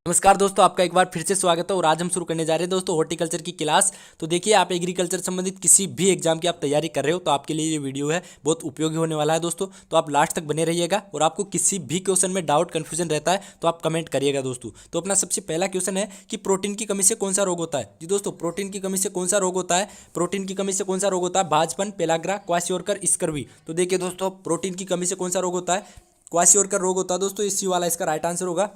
नमस्कार दोस्तों, आपका एक बार फिर से स्वागत है। और आज हम शुरू करने जा रहे हैं दोस्तों हॉर्टिकल्चर की क्लास। तो देखिए, आप एग्रीकल्चर संबंधित किसी भी एग्जाम की आप तैयारी कर रहे हो तो आपके लिए ये वीडियो है बहुत उपयोगी होने वाला है दोस्तों। तो आप लास्ट तक बने रहिएगा और आपको किसी भी क्वेश्चन में डाउट कन्फ्यूजन रहता है तो आप कमेंट करिएगा दोस्तों। तो अपना सबसे पहला क्वेश्चन है कि प्रोटीन की कमी से कौन सा रोग होता है। जी दोस्तों, प्रोटीन की कमी से कौन सा रोग होता है? प्रोटीन की कमी से कौन सा रोग होता है? भाजपन, पेलाग्रा, क्वाशियोरकर, स्कर्वी। तो देखिए दोस्तों, प्रोटीन की कमी से कौन सा रोग होता है? क्वाशियोरकर रोग होता है दोस्तों। इसी वाला इसका राइट आंसर होगा।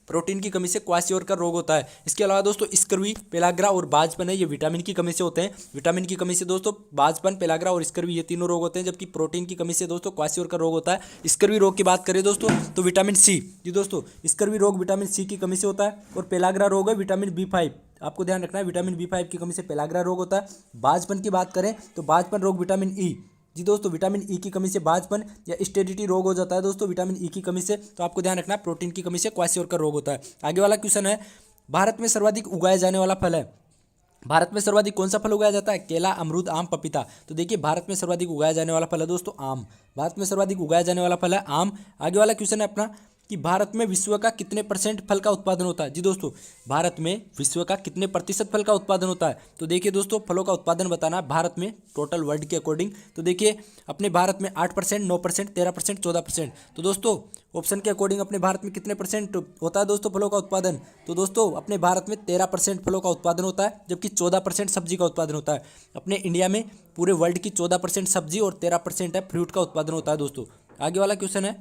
प्रोटीन की कमी से क्वाशियोरकर रोग होता है। इसके अलावा दोस्तों स्कर्वी, पेलाग्रा और बाजपन है, ये विटामिन की कमी से होते हैं। विटामिन की कमी से दोस्तों बाजपन, पेलाग्रा और स्कर्वी ये तीनों रोग होते हैं, जबकि प्रोटीन की कमी से दोस्तों क्वाशियोरकर रोग होता है। स्कर्वी रोग की बात करें दोस्तों तो विटामिन सी। जी दोस्तों, स्कर्वी रोग विटामिन सी की कमी से होता है। और पेलाग्रा रोग है विटामिन B5। आपको ध्यान रखना है, विटामिन B5 की कमी से पेलाग्रा रोग होता है। बाजपन की बात करें तो बाजपन रोग विटामिन ई। जी दोस्तों, विटामिन ई की कमी से बाजपन या स्टेरिटी रोग हो जाता है दोस्तों विटामिन ई की कमी से। तो आपको ध्यान रखना है, प्रोटीन की कमी से क्वाशियोरकर रोग होता है। आगे वाला क्वेश्चन है, भारत में सर्वाधिक उगाया जाने वाला फल है। भारत में सर्वाधिक कौन सा फल उगाया जाता है? केला, अमरूद, आम, पपीता। तो देखिए, भारत में सर्वाधिक उगाया जाने वाला फल है दोस्तों आम। भारत में सर्वाधिक उगाया जाने वाला फल है आम। आगे वाला क्वेश्चन है अपना कि भारत में विश्व का कितने परसेंट फल का उत्पादन होता है। जी दोस्तों, भारत में विश्व का कितने प्रतिशत फल का उत्पादन होता है? तो देखिए दोस्तों, फलों का उत्पादन बताना है भारत में टोटल वर्ल्ड के अकॉर्डिंग। तो देखिए, अपने भारत में 8%, 9%, 13%, 14%। तो दोस्तों ऑप्शन के अकॉर्डिंग अपने भारत में कितने परसेंट होता है दोस्तों फलों का उत्पादन? तो दोस्तों अपने भारत में 13% फलों का उत्पादन होता है, जबकि 14% सब्जी का उत्पादन होता है। अपने इंडिया में पूरे वर्ल्ड की 14% सब्जी और 13% है फ्रूट का उत्पादन होता है दोस्तों। आगे वाला क्वेश्चन है,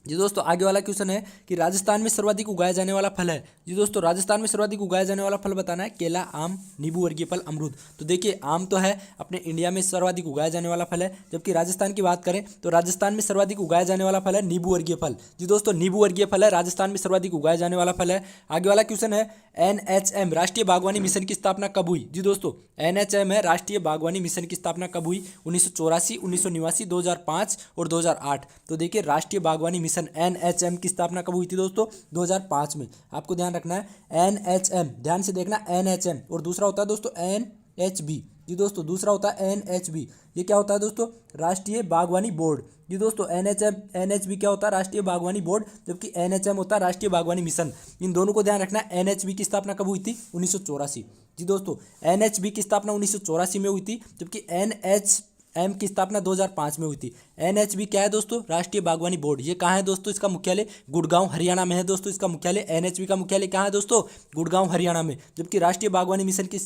जी दोस्तों, आगे वाला क्वेश्चन है कि राजस्थान में सर्वाधिक उगाया जाने वाला फल है। जी दोस्तों, राजस्थान में सर्वाधिक उगाया जाने वाला फल बताना है केला, आम, नींबू वर्गीय फल, अमरूद। तो देखिए, आम तो है अपने इंडिया में सर्वाधिक उगाया जाने वाला फल है, जबकि राजस्थान की बात करें तो राजस्थान में सर्वाधिक उगाया जाने वाला फल है नींबू वर्गीय फल। जी दोस्तों, नींबू वर्गीय फल है राजस्थान में सर्वाधिक उगाया जाने वाला फल है। आगे वाला क्वेश्चन है, NHM राष्ट्रीय बागवानी मिशन की स्थापना कब हुई? जी दोस्तों, NHM है राष्ट्रीय बागवानी मिशन की स्थापना कब हुई? 1984, 1989, 2005 और 2008। तो देखिए, राष्ट्रीय बागवानी मिशन NHM की स्थापना कब हुई थी दोस्तों? 2005 में। आपको ध्यान रखना है NHM, ध्यान से देखना, NHM। और दूसरा होता है दोस्तों NHB। जी दोस्तों, दूसरा होता है NHB। ये क्या होता है दोस्तों? राष्ट्रीय बागवानी बोर्ड। जी दोस्तों, NHM NHB क्या होता है? राष्ट्रीय बागवानी बोर्ड, जबकि NHM होता है राष्ट्रीय बागवानी मिशन। इन दोनों को ध्यान रखना है। NHB की स्थापना कब हुई थी? 1984। जी दोस्तों, NHB की स्थापना 1984 में हुई थी, जबकि NHM की स्थापना 2005 में हुई थी। NHB क्या है दोस्तों? राष्ट्रीय बागवानी बोर्ड। ये कहाँ है दोस्तों? इसका मुख्यालय गुड़गांव हरियाणा में है दोस्तों। इसका मुख्यालय NHB का मुख्यालय कहाँ है दोस्तों? गुड़गांव हरियाणा में। जबकि राष्ट्रीय बागवानी मिशन की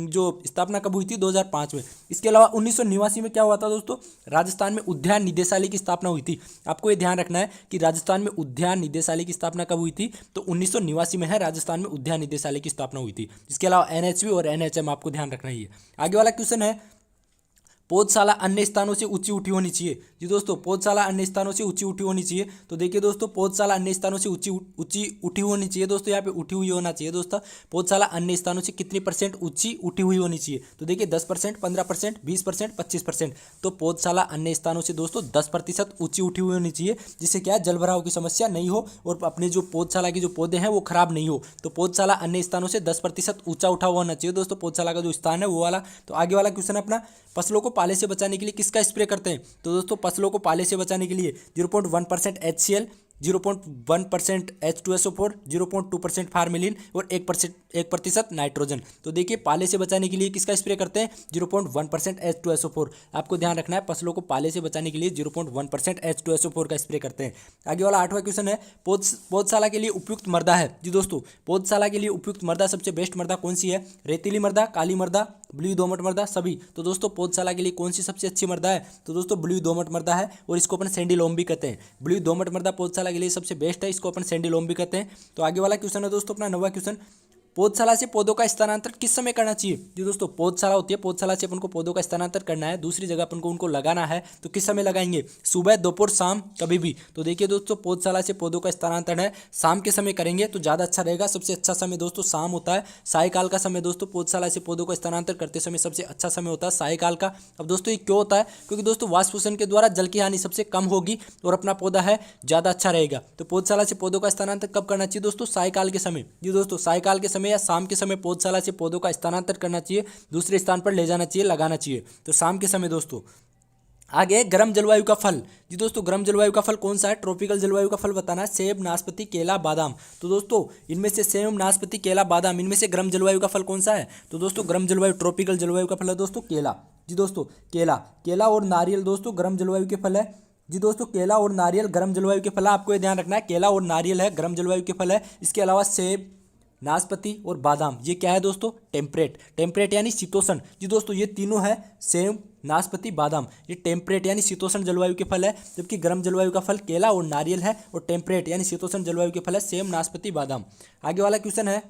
जो स्थापना कब हुई थी? 2005 में। इसके अलावा 1989 में क्या हुआ था दोस्तों? राजस्थान में उद्यान निदेशालय की स्थापना हुई थी। आपको ये ध्यान रखना है कि राजस्थान में उद्यान निदेशालय की स्थापना कब हुई थी? तो 1989 में है राजस्थान में उद्यान निदेशालय की स्थापना हुई थी। इसके अलावा NHB और NHM आपको ध्यान रखना ही है। आगे वाला क्वेश्चन है, पौधशाला अन्य स्थानों से ऊंची उठी होनी चाहिए। जी दोस्तों, पौधशाला अन्य स्थानों से ऊंची उठी होनी चाहिए। तो देखिए दोस्तों, पौधशाला अन्य स्थानों से ऊंची ऊंची उठी होनी चाहिए दोस्तों। यहाँ पे उठी हुई होना चाहिए दोस्तों। पौधशाला अन्य स्थानों से कितनी परसेंट ऊंची उठी हुई होनी चाहिए? तो देखिए 10%, 15%, 20%, 25%। तो पौधशाला अन्य स्थानों से दोस्तों 10% ऊंची उठी हुई होनी चाहिए, जिससे क्या है, जलभराव की समस्या नहीं हो और अपने जो पौधशाला के जो पौधे हैं वो खराब नहीं हो। तो पौधशाला अन्य स्थानों से 10% ऊंचा उठा हुआ होना चाहिए दोस्तों पौधशाला का जो स्थान है वो वाला। तो आगे वाला क्वेश्चन है अपना, फसलों को पाले से बचाने के लिए किसका स्प्रे करते हैं? तो दोस्तों फसलों को पाले से बचाने के लिए 0.1% HCl, 0.1% H2SO4, 0.2% फार्मेलिन और 1% नाइट्रोजन। तो देखिए, पाले से बचाने के लिए किसका स्प्रे करते हैं? 0.1% H2SO4। आपको ध्यान रखना है, फसलों को पाले से बचाने के लिए 0.1% H2SO4 का स्प्रे करते हैं। आगे वाला 8वां क्वेश्चन है, पौधशाला के लिए उपयुक्त मृदा है। जी दोस्तों, पौधशाला के लिए उपयुक्त मृदा, सबसे बेस्ट मृदा कौन सी है? रेतीली मृदा, काली मृदा, ब्लू दोमट मृदा, सभी। तो दोस्तों पौधशाला के लिए कौन सी सबसे अच्छी मृदा है? तो दोस्तों ब्लू दोमट मृदा है, और इसको अपन सैंडी लोम भी कहते हैं। ब्लू दोमट मृदा पौधशाला के लिए सबसे बेस्ट है, इसको अपन सैंडी लोम भी कहते हैं। तो आगे वाला क्वेश्चन है दोस्तों अपना 9वां क्वेश्चन, पौधशाला से पौधों का स्थानांतरण किस समय करना चाहिए? जी दोस्तों, पौधशाला होती है, पौधशाला से अपन को पौधों का स्थानांतरण करना है, दूसरी जगह अपन को उनको लगाना है, तो किस समय लगाएंगे? सुबह, दोपहर, शाम, कभी भी। तो देखिए दोस्तों, पौधशाला से पौधों का स्थानांतरण है शाम के समय करेंगे तो ज़्यादा अच्छा रहेगा। सबसे अच्छा समय दोस्तों शाम होता है। सायकाल का समय दोस्तों पौधशाला से पौधों का स्थानांतरण करते समय सबसे अच्छा समय होता है सायकाल का। अब दोस्तों ये क्यों होता है? क्योंकि दोस्तों वाष्पोषण के द्वारा जल की हानि सबसे कम होगी और अपना पौधा है ज़्यादा अच्छा रहेगा। तो पौधशाला से पौधों का स्थानांतरण कब करना चाहिए दोस्तों? सायकाल के समय। जी दोस्तों, सायकाल के समय या शाम के समय पौधशाला से पौधों का स्थानांतरण करना चाहिए, दूसरे स्थान पर ले जाना चाहिए, लगाना चाहिए। तो शाम के समय दोस्तों। आगे गर्म जलवायु का फल। जी दोस्तों, गर्म जलवायु का फल कौन सा है? ट्रॉपिकल जलवायु का फल बताना है। सेब, नाशपाती, केला, बादाम। तो दोस्तों इनमें से सेब, नाशपाती, केला, बादाम, इनमें से गर्म जलवायु का फल कौन सा है? तो दोस्तों गर्म जलवायु, ट्रॉपिकल जलवायु का फल है दोस्तों केला। जी दोस्तों केला, केला और नारियल दोस्तों गर्म जलवायु के फल है। जी दोस्तों केला और नारियल गर्म जलवायु के फल है। आपको ये ध्यान रखना है, केला और नारियल है गर्म जलवायु के फल है। इसके अलावा सेब, नाशपाती और बादाम ये क्या है दोस्तों? टेम्परेट। टेम्परेट यानी शीतोष्ण। जी दोस्तों ये तीनों है, सेब, नाशपाती, बादाम, ये टेम्परेट यानी शीतोष्ण जलवायु के फल है। जबकि गर्म जलवायु का फल केला और नारियल है, और टेम्परेट यानी शीतोष्ण जलवायु के फल है सेब, नाशपाती, बादाम। आगे वाला क्वेश्चन है,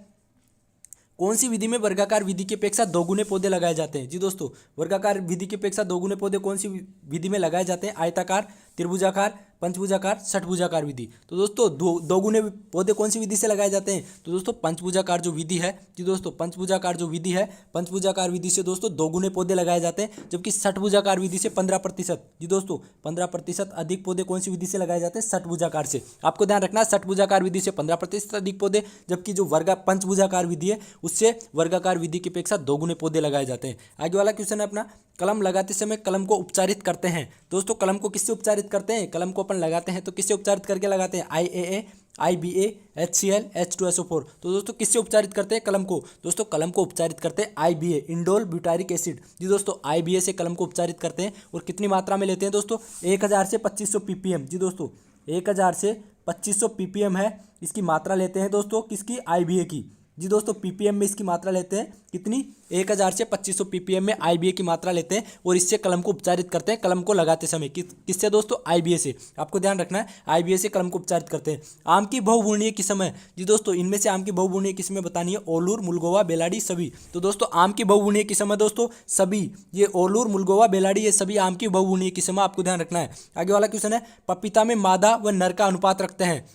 कौन सी विधि में वर्गाकार विधि की अपेक्षा दोगुने पौधे लगाए जाते हैं? जी दोस्तों वर्गाकार विधि की अपेक्षा दोगुने पौधे कौन सी विधि में लगाए जाते हैं? आयताकार, त्रिभुजाकार, पंचभुजाकार, षटभुजाकार विधि। तो दोस्तों दोगुने पौधे कौन सी विधि से लगाए जाते हैं? तो दोस्तों पंचभुजाकार जो विधि है, जी दोस्तों पंचभुजाकार जो विधि है, पंचभुजाकार विधि से दोस्तों दोगुने पौधे लगाए जाते हैं। जबकि षटभुजाकार विधि से 15%, जी दोस्तों 15% अधिक पौधे कौन सी विधि से लगाए जाते हैं? षटभुजाकार से। आपको ध्यान रखना, षटभुजाकार विधि से 15% अधिक पौधे, जबकि जो पंचभुजाकार विधि है उससे वर्गाकार विधि की अपेक्षा दोगुने पौधे लगाए जाते हैं। आगे वाला क्वेश्चन है अपना, कलम लगाते समय कलम को उपचारित करते हैं। दोस्तों कलम को किससे उपचारित करते हैं? कलम को अपन लगाते हैं तो किससे उपचारित करके लगाते हैं? IAA, IBA, HCl, H2SO4। तो दोस्तों किससे उपचारित करते हैं कलम को? दोस्तों कलम को उपचारित करते हैं IBA, इंडोल ब्यूटारिक एसिड। जी दोस्तों IBA से कलम को उपचारित करते हैं। और कितनी मात्रा में लेते हैं दोस्तों? 1000 से 2500 ppm। जी दोस्तों 1000 से 2500 ppm है इसकी मात्रा लेते हैं दोस्तों, किसकी? IBA की। जी दोस्तों ppm में इसकी मात्रा लेते हैं, कितनी? 1000 से 2500 ppm में IBA की मात्रा लेते हैं, और इससे कलम को उपचारित करते हैं कलम को लगाते समय। किससे दोस्तों? IBA से। आपको ध्यान रखना है, IBA से कलम को उपचारित करते हैं। आम की बहुवर्णीय किस्म है। जी दोस्तों इनमें से आम की बहुवर्णीय किस्में बतानी है, ओलूर, मुलगोवा, बेलाडी, सभी। तो दोस्तों आम की बहुवर्णीय किस्म है दोस्तों सभी, ये ओलूर, मुलगोवा, बेलाडी, ये सभी आम की बहुवर्णीय किस्म है, आपको ध्यान रखना है। आगे वाला क्वेश्चन है, पपीता में मादा व नर का अनुपात रखते हैं।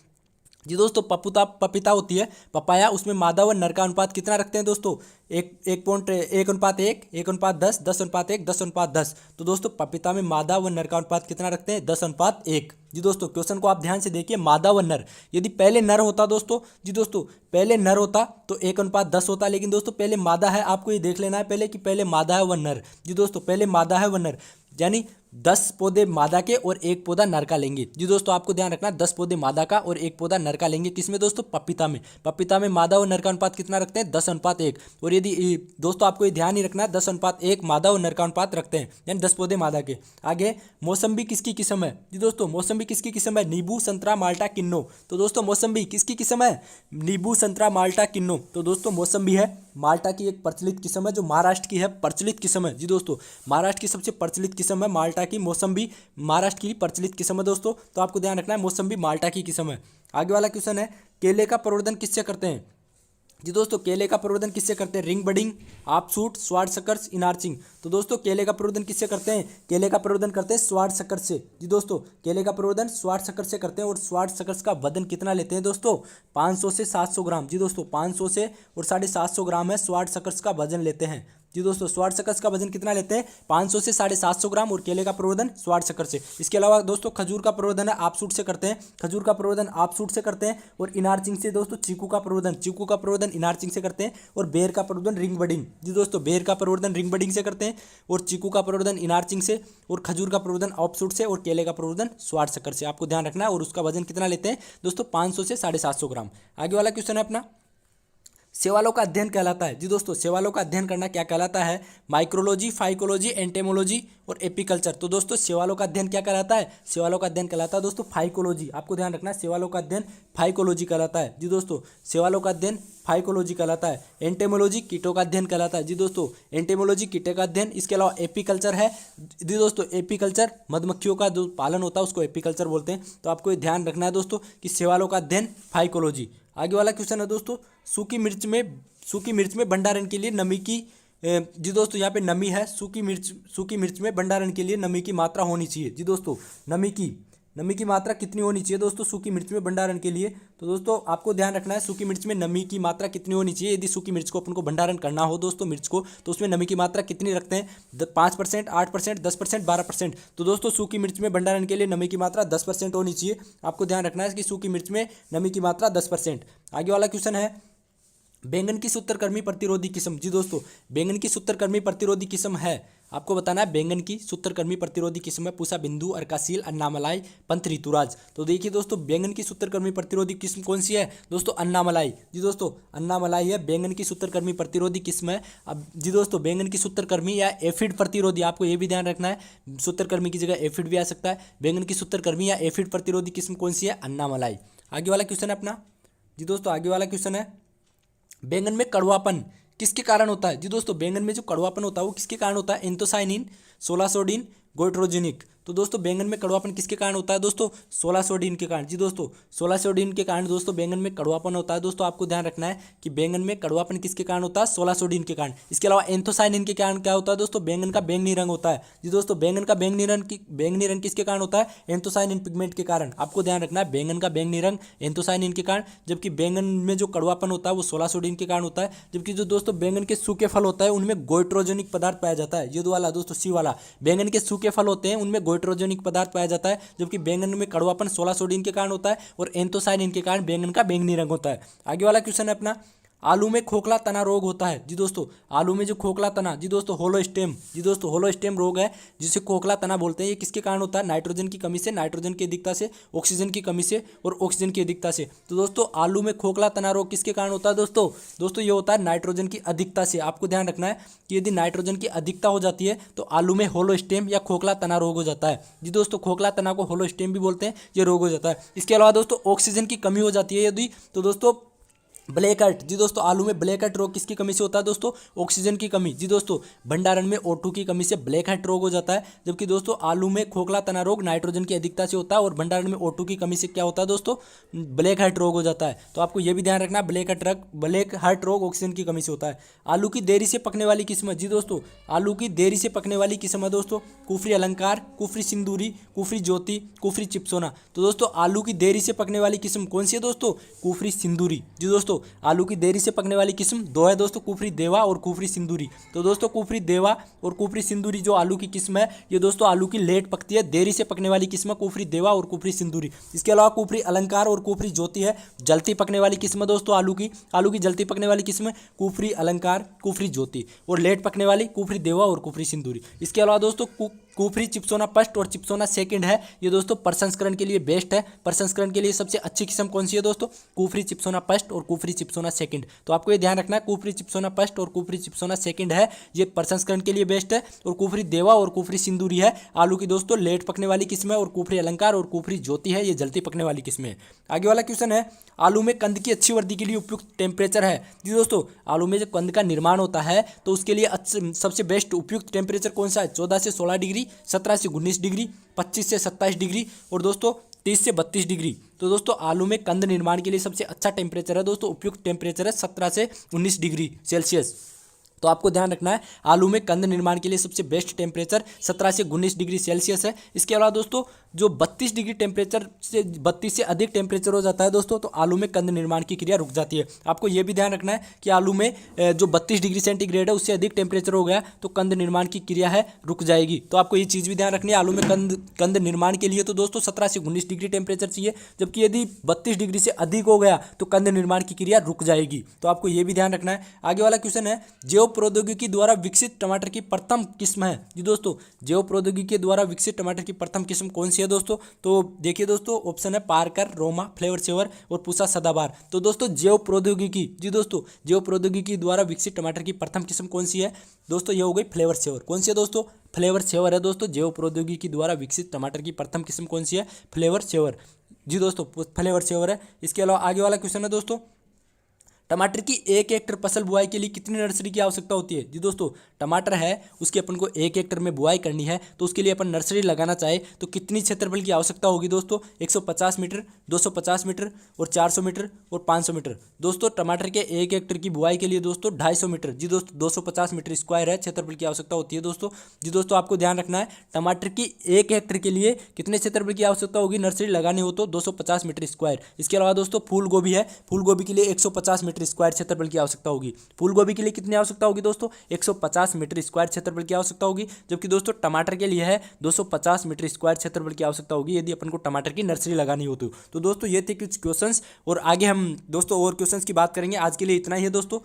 जी दोस्तों पपीता होती है पपाया, उसमें मादा व नर का अनुपात कितना रखते हैं दोस्तों? 1:1, 1:10, 10:1, 10:10। तो दोस्तों पपीता में मादा व नर का अनुपात कितना रखते हैं? 10:1। जी दोस्तों क्वेश्चन को आप ध्यान से देखिए, मादा व नर, यदि पहले नर होता दोस्तों, जी दोस्तों पहले नर होता तो 1:10 होता, लेकिन दोस्तों पहले मादा है, आपको ये देख लेना है पहले कि पहले मादा है व नर। जी दोस्तों पहले मादा है व नर, यानी 10 पौधे मादा के और 1 पौधा नर का लेंगे। जी दोस्तों आपको ध्यान रखना, 10 पौधे मादा का और 1 पौधा नर का लेंगे। किसमें दोस्तों? पपीता में। पपीता में मादा और नर का अनुपात कितना रखते हैं? 10:1। और यदि दोस्तों आपको ये ध्यान ही रखना है, 10:1 मादा और नर का अनुपात रखते हैं, यानी 10 पौधे मादा के। आगे मौसम्बी किसकी किस्म है? जी दोस्तों मौसम्बी किसकी किस्म है? नींबू, संतरा, माल्टा, किन्नो। तो दोस्तों मौसम्बी किसकी किस्म है? नींबू, संतरा, माल्टा, किन्नो। तो दोस्तों मौसम्बी है माल्टा की एक प्रचलित किस्म है, जो महाराष्ट्र की है, प्रचलित किस्म है। जी दोस्तों महाराष्ट्र की सबसे प्रचलित किस्म है माल्टा की, मौसम्बी महाराष्ट्र की प्रचलित किस्म है दोस्तों, तो आपको ध्यान रखना है मौसम्बी माल्टा की किस्म है। आगे वाला क्वेश्चन है, केले का प्रवर्धन किससे करते हैं? जी दोस्तों केले का प्रवर्धन किससे करते हैं? Ring budding, offshoot, sword suckers, inarching. तो दोस्तों केले का प्रवर्धन किससे करते हैं? केले का प्रवर्धन करते हैं स्वार्ड सकर्स से। जी दोस्तों केले का प्रवर्धन स्वार्ड सकर्स से करते हैं। और स्वार्ड सकर्स का वजन कितना लेते हैं दोस्तों? 500 से 700 ग्राम। जी दोस्तों 500 से और 750 ग्राम है स्वार्ड सकर्स का वजन लेते हैं। जी दोस्तों स्वार्ड सकर्स का वजन कितना लेते हैं? 500 से 750 ग्राम। और केले का प्रवर्धन स्वार्ड सकर् से। इसके अलावा दोस्तों खजूर का प्रवर्धन है ऑफशूट से करते हैं, खजूर का प्रवर्धन ऑफशूट से करते हैं। और इनार्चिंग से दोस्तों चीकू का प्रवर्धन इनार्चिंग से करते हैं। और बेर का प्रवर्धन रिंग बडिंग। जी दोस्तों बेर का प्रवर्धन रिंग बडिंग से करते हैं। और चीकू का प्रवर्धन इनार्चिंग से। और खजूर का प्रवर्धन ऑफशूट से। और केले का प्रवर्धन स्वार्ड सकर् से। आपको ध्यान रखना है। और उसका वजन कितना लेते हैं दोस्तों? 500 से 750 ग्राम। आगे वाला क्वेश्चन है अपना, सेवालों का अध्ययन कहलाता है। जी दोस्तों सेवालों का अध्ययन करना क्या कहलाता है? माइक्रोलॉजी, फाइकोलॉजी, एंटेमोलॉजी और एपीकल्चर। तो दोस्तों सेवालों का अध्ययन क्या कहलाता है? सेवालों का अध्ययन कहलाता है दोस्तों फाइकोलॉजी। आपको ध्यान रखना है, सेवालों का अध्ययन फाइकोलॉजी कहलाता है। जी दोस्तों सेवालों का अध्ययन फाइकोलॉजी कहलाता है। एंटेमोलॉजी कीटों का अध्ययन कहलाता है। जी दोस्तों एंटेमोलॉजी कीटे का अध्ययन। इसके अलावा एपीकल्चर है। जी दोस्तों एपीकल्चर मधुमक्खियों का जो पालन होता है उसको एपीकल्चर बोलते हैं। तो आपको ये ध्यान रखना है दोस्तों कि सेवालों का अध्ययन फाइकोलॉजी। आगे वाला क्वेश्चन है दोस्तों, सूखी मिर्च में भंडारण के लिए नमी की, जी दोस्तों यहाँ पे नमी है, सूखी मिर्च में भंडारण के लिए नमी की मात्रा होनी चाहिए। जी दोस्तों नमी की मात्रा कितनी होनी चाहिए दोस्तों सूखी मिर्च में भंडारण के लिए? तो दोस्तों आपको ध्यान रखना है सूखी मिर्च में नमी की मात्रा कितनी होनी चाहिए। यदि सूखी मिर्च को अपन को भंडारण करना हो दोस्तों मिर्च को, तो उसमें नमी की मात्रा कितनी रखते हैं? 5%, 8%, 10%, 12%। तो दोस्तों सूखी मिर्च में भंडारण के लिए नमी की मात्रा 10% होनी चाहिए। आपको ध्यान रखना है कि सूखी मिर्च में नमी की मात्रा 10%। आगे वाला क्वेश्चन है, बैंगन की सूत्रकृमि प्रतिरोधी किस्म। जी दोस्तों बैंगन की सूत्रकृमि प्रतिरोधी किस्म है आपको बताना है बैंगन की सूत्रकृमि प्रतिरोधी किस्म है पूसा बिंदु, अर्कासील, अन्नामलाई, पंत, ऋतुराज। तो देखिए दोस्तों बैंगन की सूत्रकृमि प्रतिरोधी किस्म कौन सी है दोस्तों? अन्नामलाई। जी दोस्तों अन्नामलाई है बैंगन की सूत्रकृमि प्रतिरोधी किस्म है। अब जी दोस्तों बैंगन की सूत्रकृमि या एफिड प्रतिरोधी, आपको ये भी ध्यान रखना है, सूत्रकृमि की जगह एफिड भी आ सकता है। बैंगन की सूत्रकृमि या एफिड प्रतिरोधी किस्म कौन सी है? अन्नामलाई। आगे वाला क्वेश्चन है अपना। जी दोस्तों आगे वाला क्वेश्चन है, बैंगन में कड़वापन किसके कारण होता है? जी दोस्तों बैंगन में जो कड़वापन होता है वो किसके कारण होता है? Anthocyanin, solasodine, goitrogenic. तो दोस्तों बैंगन में कड़वापन किसके कारण होता है दोस्तों? सोलासोडिन के कारण। जी दोस्तों सोलासोडिन के कारण दोस्तों बैंगन में कड़वापन होता है। दोस्तों आपको ध्यान रखना है कि बैंगन में कड़वापन किसके कारण होता है? सोलासोडिन के कारण। इसके अलावा एंथोसाइनिन के कारण क्या होता है दोस्तों? बैंगन का बैंगनी रंग होता है। जी दोस्तों बैंगन का बैंगनी रंग किसके कारण होता है? एंथोसाइनिन पिगमेंट के कारण। आपको ध्यान रखना है बैंगन का बैंगनी रंग एंथोसाइनिन के कारण, जबकि बैंगन में जो कड़वापन होता है वो सोलासोडिन के कारण होता है। जबकि जो दोस्तों बैंगन के सूखे फल होता है उनमें गोइट्रोजेनिक पदार्थ पाया जाता है। ये दो वाला दोस्तों सी वाला, बैंगन के सूखे फल होते हैं उनमें गोइट्रोजेनिक पदार्थ पाया जाता है, जबकि बैंगन में कड़वापन सोलासोडिन के कारण होता है और एंथोसाइनिन के कारण बैंगन का बैंगनी रंग होता है। आगे वाला क्वेश्चन है अपना, आलू में खोखला तना रोग होता है। जी दोस्तों आलू में जो खोखला तना, जी दोस्तों होलोस्टेम, जी दोस्तों होलोस्टेम रोग है जिसे खोखला तना बोलते हैं। ये किसके कारण होता है? नाइट्रोजन की कमी से, नाइट्रोजन की अधिकता से, ऑक्सीजन की कमी से और ऑक्सीजन की अधिकता से। तो दोस्तों आलू में खोखला तना रोग किसके कारण होता है दोस्तों? दोस्तों ये होता है नाइट्रोजन की अधिकता से। आपको ध्यान रखना है कि यदि नाइट्रोजन की अधिकता हो जाती है तो आलू में होलोस्टेम या खोखला तना रोग हो जाता है। जी दोस्तों खोखला तना को होलोस्टेम भी बोलते हैं, ये रोग हो जाता है। इसके अलावा दोस्तों ऑक्सीजन की कमी हो जाती है यदि, तो दोस्तों ब्लैक हर्ट। जी दोस्तों आलू में ब्लैक हर्ट रोग किसकी कमी से होता है दोस्तों? ऑक्सीजन की कमी। जी दोस्तों भंडारण में O2 की कमी से ब्लैक हर्ट रोग हो जाता है। जबकि दोस्तों आलू में खोखला तना रोग नाइट्रोजन की अधिकता से होता है और भंडारण में O2 की कमी से क्या होता है दोस्तों? ब्लैक हर्ट रोग हो जाता है। तो आपको यह भी ध्यान रखना, ब्लैक हर्ट रोग ऑक्सीजन की कमी से होता है। आलू की देरी से पकने वाली किस्म, जी दोस्तों आलू की देरी से पकने वाली किस्म है दोस्तों कुफरी अलंकार, कुफरी सिंदूरी, कुफरी ज्योति, कुफरी चिपसोना। तो दोस्तों आलू की देरी से पकने वाली किस्म कौन सी है दोस्तों? कुफरी सिंदूरी। जी दोस्तों आलू की देरी से पकने वाली किस्म दो है दोस्तों, कुफरी देवा और कुफरी सिंदूरी। तो दोस्तों कुफरी देवा और कुफरी सिंदूरी जो आलू की किस्म है, ये दोस्तों आलू की लेट पकती है। देरी से पकने वाली किस्म कुफरी देवा और कुफरी सिंदूरी। इसके अलावा कुफरी अलंकार और कुफरी ज्योति है जल्दी पकने वाली किस्म दोस्तों आलू की जल्दी पकने वाली किस्म कुफरी अलंकार, कुफरी ज्योति, और लेट पकने वाली कुफरी देवा और कुफरी सिंदूरी। इसके अलावा दोस्तों कुफरी चिपसोना फर्स्ट और चिपसोना सेकंड है, ये दोस्तों प्रसंस्करण के लिए बेस्ट है। प्रसंस्करण के लिए सबसे अच्छी किस्म कौन सी है दोस्तों? कुफरी चिपसोना फर्स्ट और कुफरी चिपसोना सेकंड। तो आपको ये ध्यान रखना है कुफरी चिपसोना फर्स्ट और कुफरी चिपसोना सेकंड है, ये प्रसंस्करण के लिए बेस्ट है। और कुफरी देवा और कुफरी सिंदूरी है आलू की दोस्तों लेट पकने वाली किस्म है, और कुफरी अलंकार और कुफरी ज्योति है ये जल्दी पकने वाली किस्म है। आगे वाला क्वेश्चन है, आलू में कंद की अच्छी वृद्धि के लिए उपयुक्त टेम्परेचर है। जी दोस्तों आलू में जब कंद का निर्माण होता है तो उसके लिए सबसे बेस्ट उपयुक्त टेम्परेचर कौन सा है? 14 से 16 डिग्री, 17 से 19 डिग्री, 25 से 27 डिग्री और दोस्तों 30 से 32 डिग्री। तो दोस्तों आलू में कंद निर्माण के लिए सबसे अच्छा टेम्परेचर है दोस्तों, उपयुक्त टेम्परेचर है 17 से 19 डिग्री सेल्सियस। तो आपको ध्यान रखना है आलू में कंद निर्माण के लिए सबसे बेस्ट टेम्परेचर 17 से 19 डिग्री सेल्सियस है। इसके अलावा दोस्तों जो 32 डिग्री टेम्परेचर से 32 से अधिक टेम्परेचर हो जाता है दोस्तों तो आलू में कंद निर्माण की क्रिया रुक जाती है। आपको यह भी ध्यान रखना है कि आलू में जो 32 डिग्री सेंटीग्रेड है उससे अधिक टेम्परेचर हो गया तो कंद निर्माण की क्रिया है रुक जाएगी। तो आपको ये चीज़ भी ध्यान रखनी है, आलू में कंद निर्माण के लिए तो दोस्तों 17 से 19 डिग्री टेम्परेचर चाहिए, जबकि यदि 32 डिग्री से अधिक हो गया तो कंद निर्माण की क्रिया रुक जाएगी। तो आपको ये भी ध्यान रखना है। आगे वाला क्वेश्चन है, जैव प्रौद्योगिकी द्वारा विकसित टमाटर की प्रथम किस्म है। जी दोस्तों जैव प्रौद्योगिकी द्वारा विकसित टमाटर की प्रथम किस्म कौन सी है दोस्तों? तो देखिए दोस्तों ऑप्शन है पारकर, रोमा, फ्लेवर सेवर और पूसा सदाबहार। तो दोस्तों जैव प्रौद्योगिकी, जी दोस्तों जैव प्रौद्योगिकी द्वारा विकसित टमाटर की प्रथम किस्म कौन सी है दोस्तों? ये हो गई फ्लेवर सेवर। कौन सी है दोस्तों? फ्लेवर सेवर है दोस्तों। जैव प्रौद्योगिकी द्वारा विकसित टमाटर की प्रथम किस्म कौन सी है? Flavour saver. जी दोस्तों फ्लेवर सेवर है। इसके अलावा आगे वाला क्वेश्चन है दोस्तों, टमाटर की 1 हेक्टर फसल बुआई के लिए कितनी नर्सरी की आवश्यकता होती है? जी दोस्तों टमाटर है उसकी अपन को 1 हेक्टर में बुआई करनी है तो उसके लिए अपन नर्सरी लगाना चाहे तो कितनी क्षेत्रफल की आवश्यकता होगी दोस्तों? 150 मीटर, 250 मीटर और 400 मीटर और 500 मीटर। दोस्तों टमाटर के 1 हेक्टर की बुआई के लिए दोस्तों 250 मीटर, जी दोस्तों 250 मीटर स्क्वायर है क्षेत्रफल की आवश्यकता होती है दोस्तों। जी दोस्तों आपको ध्यान रखना है टमाटर की 1 हेक्टर के लिए कितने क्षेत्रफल की आवश्यकता होगी नर्सरी लगानी हो तो 250 मीटर स्क्वायर। इसके अलावा दोस्तों फूल गोभी है, फूल गोभी के लिए 150 मीटर स्क्वायर क्षेत्रफल की आवश्यकता होगी। फूल गोभी के लिए कितनी आवश्यकता होगी दोस्तों? 150 मीटर स्क्वायर क्षेत्रफल की आवश्यकता होगी, जबकि दोस्तों टमाटर के लिए है 250 मीटर स्क्वायर क्षेत्रफल की आवश्यकता होगी यदि अपन को टमाटर की नर्सरी लगानी हो तो दोस्तों ये थे कुछ क्वेश्चंस और आगे हम दोस्तों और क्वेश्चंस की बात करेंगे। आज के लिए इतना ही है दोस्तों।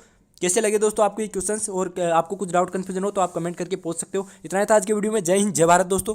कैसे लगे दोस्तों आपको ये क्वेश्चंस, और आपको कुछ डाउट कन्फ्यूजन हो तो आप कमेंट करके पूछ सकते हो। इतना ही था आज के वीडियो में। जय हिंद, जय भारत दोस्तों।